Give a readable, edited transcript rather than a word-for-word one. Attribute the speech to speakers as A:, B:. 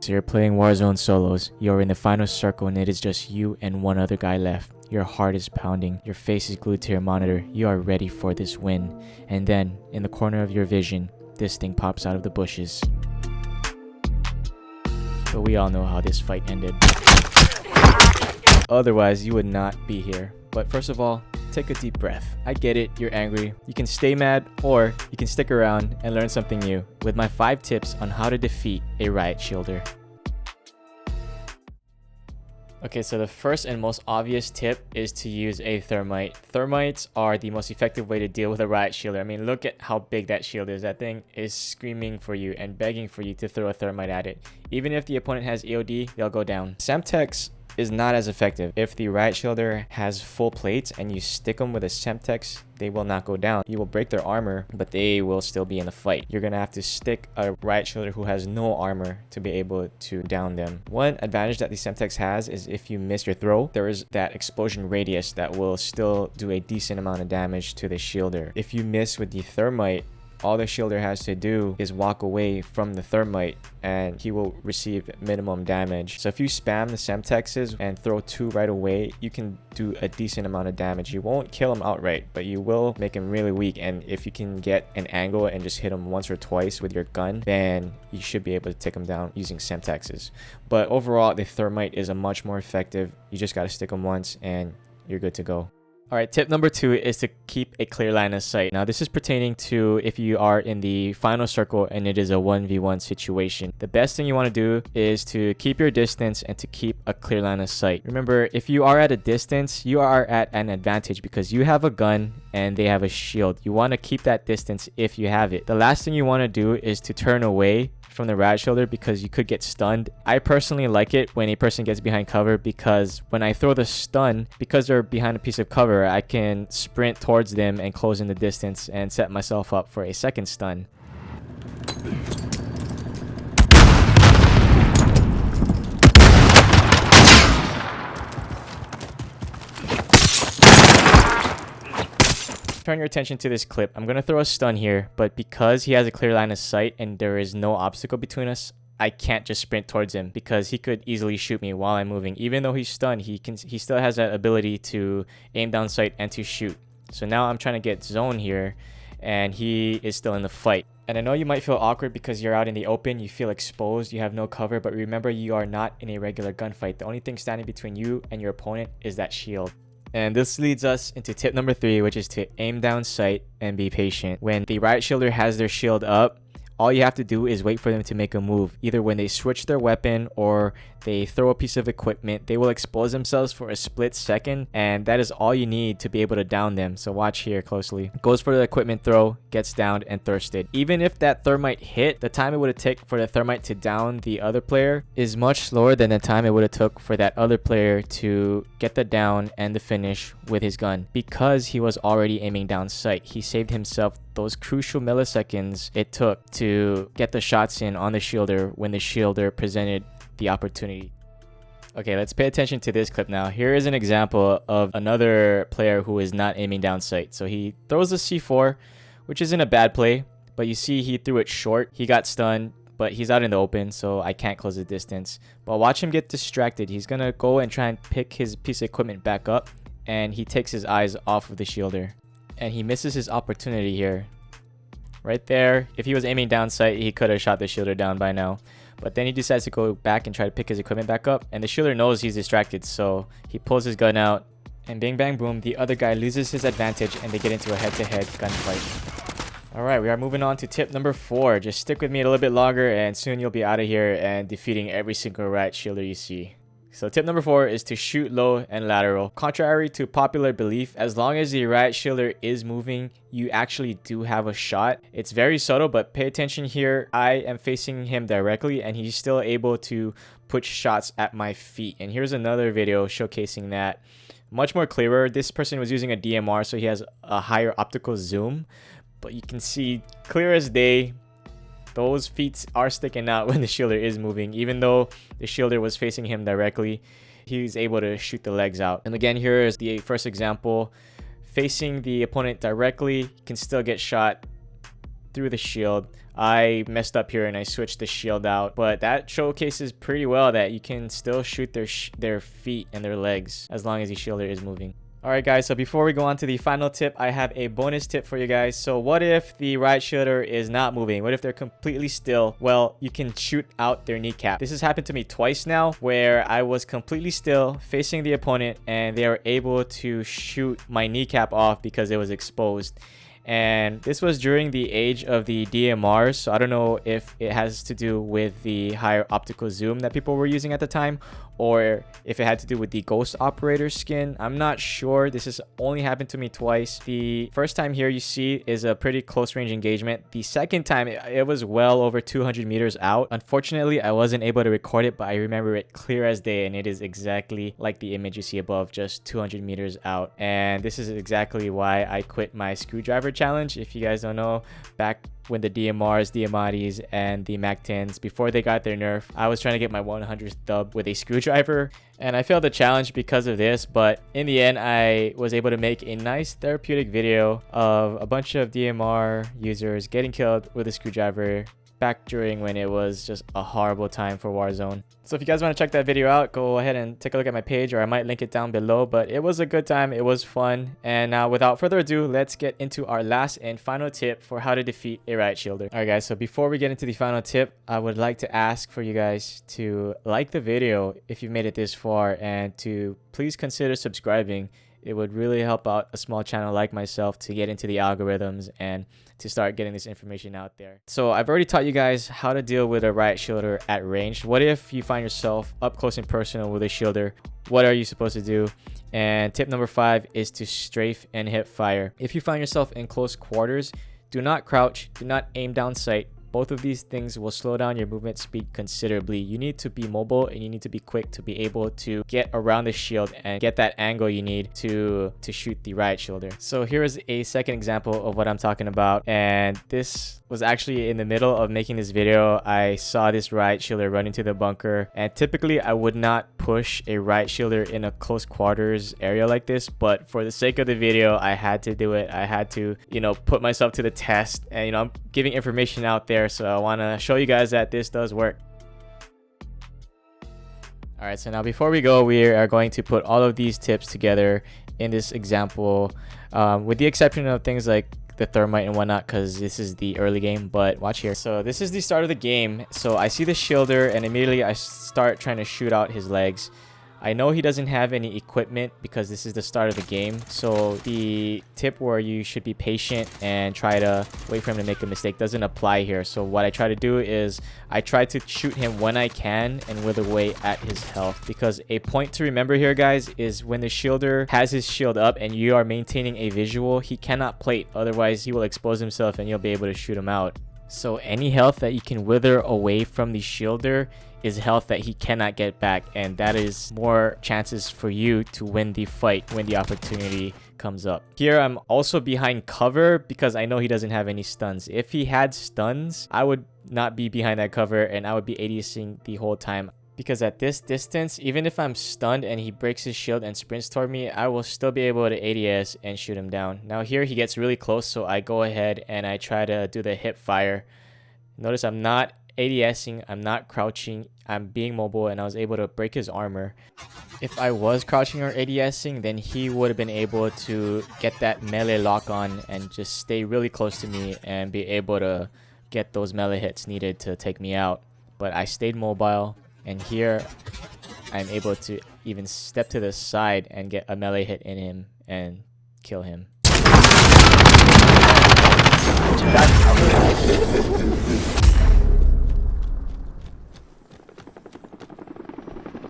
A: So you're playing Warzone solos, you're in the final circle and it is just you and one other guy left. Your heart is pounding, your face is glued to your monitor, you are ready for this win. And then, in the corner of your vision, this thing pops out of the bushes. But we all know how this fight ended. Otherwise, you would not be here. But first of all, take a deep breath. I get it, you're angry. You can stay mad or you can stick around and learn something new with my 5 tips on how to defeat a riot shielder. Okay, so the first and most obvious tip is to use a thermite. Thermites are the most effective way to deal with a riot shielder. I mean, look at how big that shield is. That thing is screaming for you and begging for you to throw a thermite at it. Even if the opponent has EOD, they'll go down. Semtex is not as effective. If the riot shielder has full plates and you stick them with a Semtex, they will not go down. You will break their armor, but they will still be in the fight. You're gonna have to stick a riot shielder who has no armor to be able to down them. One advantage that the Semtex has is if you miss your throw, there is that explosion radius that will still do a decent amount of damage to the shielder. If you miss with the thermite, all the shielder has to do is walk away from the thermite and he will receive minimum damage. So if you spam the Semtexes and throw 2 right away, you can do a decent amount of damage. You won't kill him outright, but you will make him really weak. And if you can get an angle and just hit him once or twice with your gun, then you should be able to take him down using Semtexes. But overall, the thermite is a much more effective. You just got to stick him once and you're good to go. Alright, tip number 2 is to keep a clear line of sight. Now, this is pertaining to if you are in the final circle and it is a 1v1 situation. The best thing you want to do is to keep your distance and to keep a clear line of sight. Remember, if you are at a distance, you are at an advantage because you have a gun and they have a shield. You want to keep that distance if you have it. The last thing you want to do is to turn away from the riot shielder because you could get stunned. I personally like it when a person gets behind cover because when I throw the stun, because they're behind a piece of cover, I can sprint towards them and close in the distance and set myself up for a second stun. Turn your attention to this clip. I'm gonna throw a stun here, but because he has a clear line of sight and there is no obstacle between us, I can't just sprint towards him because he could easily shoot me while I'm moving. Even though he's stunned, he still has that ability to aim down sight and to shoot. So now I'm trying to get zone here and he is still in the fight. And I know you might feel awkward because you're out in the open, you feel exposed, you have no cover, but remember, you are not in a regular gunfight. The only thing standing between you and your opponent is that shield. And this leads us into tip number 3, which is to aim down sight and be patient. When the riot shielder has their shield up, all you have to do is wait for them to make a move. Either when they switch their weapon or they throw a piece of equipment, they will expose themselves for a split second, and that is all you need to be able to down them. So watch here closely. Goes for the equipment throw, gets downed and thirsted. Even if that thermite hit, the time it would have taken for the thermite to down the other player is much slower than the time it would have took for that other player to get the down and the finish with his gun. Because he was already aiming down sight, he saved himself those crucial milliseconds it took to get the shots in on the shielder when the shielder presented the opportunity. Okay, let's pay attention to this clip now. Here is an example of another player who is not aiming down sight. So he throws a C4, which isn't a bad play, but you see he threw it short. He got stunned, but he's out in the open, so I can't close the distance. But watch him get distracted. He's gonna go and try and pick his piece of equipment back up, and he takes his eyes off of the shielder. And he misses his opportunity here. Right there, if he was aiming down sight, he could have shot the shielder down by now. But then he decides to go back and try to pick his equipment back up, and the shielder knows he's distracted, so he pulls his gun out, and bing bang boom, the other guy loses his advantage and they get into a head-to-head gunfight. Alright, we are moving on to tip number 4. Just stick with me a little bit longer and soon you'll be out of here and defeating every single riot shielder you see. So tip number 4 is to shoot low and lateral. Contrary to popular belief, as long as the riot shielder is moving, you actually do have a shot. It's very subtle, but pay attention here. I am facing him directly and he's still able to put shots at my feet. And here's another video showcasing that. Much more clearer. This person was using a DMR, so he has a higher optical zoom. But you can see clear as day, those feet are sticking out when the shielder is moving. Even though the shielder was facing him directly, he's able to shoot the legs out. And again, here is the first example. Facing the opponent directly, can still get shot through the shield. I messed up here and I switched the shield out, but that showcases pretty well that you can still shoot their feet and their legs as long as the shielder is moving. Alright guys, so before we go on to the final tip, I have a bonus tip for you guys. So what if the riot shielder is not moving? What if they're completely still? Well, you can shoot out their kneecap. This has happened to me twice now, where I was completely still facing the opponent and they were able to shoot my kneecap off because it was exposed. And this was during the age of the DMRs, so I don't know if it has to do with the higher optical zoom that people were using at the time, or if it had to do with the ghost operator skin. I'm not sure. This has only happened to me twice. The first time here you see is a pretty close range engagement. The second time it was well over 200 meters out. Unfortunately, I wasn't able to record it, but I remember it clear as day, and it is exactly like the image you see above, just 200 meters out. And this is exactly why I quit my screwdriver challenge. If you guys don't know, back when the DMRs, DMADis, and the MAC-10s, before they got their nerf, I was trying to get my 100th dub with a screwdriver, and I failed the challenge because of this. But in the end, I was able to make a nice therapeutic video of a bunch of DMR users getting killed with a screwdriver back during when it was just a horrible time for Warzone. So if you guys want to check that video out, go ahead and take a look at my page, or I might link it down below. But it was a good time, it was fun. And now without further ado, let's get into our last and final tip for how to defeat a riot shielder. Alright guys, so before we get into the final tip, I would like to ask for you guys to like the video if you've made it this far, and to please consider subscribing. It would really help out a small channel like myself to get into the algorithms and to start getting this information out there. So I've already taught you guys how to deal with a riot shielder at range. What if you find yourself up close and personal with a shielder? What are you supposed to do? And tip number 5 is to strafe and hit fire. If you find yourself in close quarters, do not crouch, do not aim down sight. Both of these things will slow down your movement speed considerably. You need to be mobile and you need to be quick to be able to get around the shield and get that angle you need to shoot the riot shielder. So here is a second example of what I'm talking about, and this was actually in the middle of making this video. I saw this riot shielder run into the bunker, and typically I would not push a riot shielder in a close quarters area like this, but for the sake of the video, I had to do it. I had to, put myself to the test, and I'm giving information out there, so I want to show you guys that this does work. Alright, so now before we go, we are going to put all of these tips together in this example, with the exception of things like the thermite and whatnot, because this is the early game. But watch here. So this is the start of the game. So I see the shielder and immediately I start trying to shoot out his legs. I know he doesn't have any equipment because this is the start of the game. So the tip where you should be patient and try to wait for him to make a mistake doesn't apply here. So what I try to do is I try to shoot him when I can and wither away at his health. Because a point to remember here, guys, is when the shielder has his shield up and you are maintaining a visual, he cannot plate. Otherwise, he will expose himself and you'll be able to shoot him out. So any health that you can wither away from the shielder is health that he cannot get back, and that is more chances for you to win the fight when the opportunity comes up. Here I'm also behind cover because I know he doesn't have any stuns. If he had stuns, I would not be behind that cover and I would be ADSing the whole time. Because at this distance, even if I'm stunned and he breaks his shield and sprints toward me, I will still be able to ADS and shoot him down. Now here he gets really close, so I go ahead and I try to do the hip fire. Notice I'm not ADSing, I'm not crouching, I'm being mobile, and I was able to break his armor. If I was crouching or ADSing, then he would have been able to get that melee lock on and just stay really close to me and be able to get those melee hits needed to take me out. But I stayed mobile, and here I'm able to even step to the side and get a melee hit in him and kill him.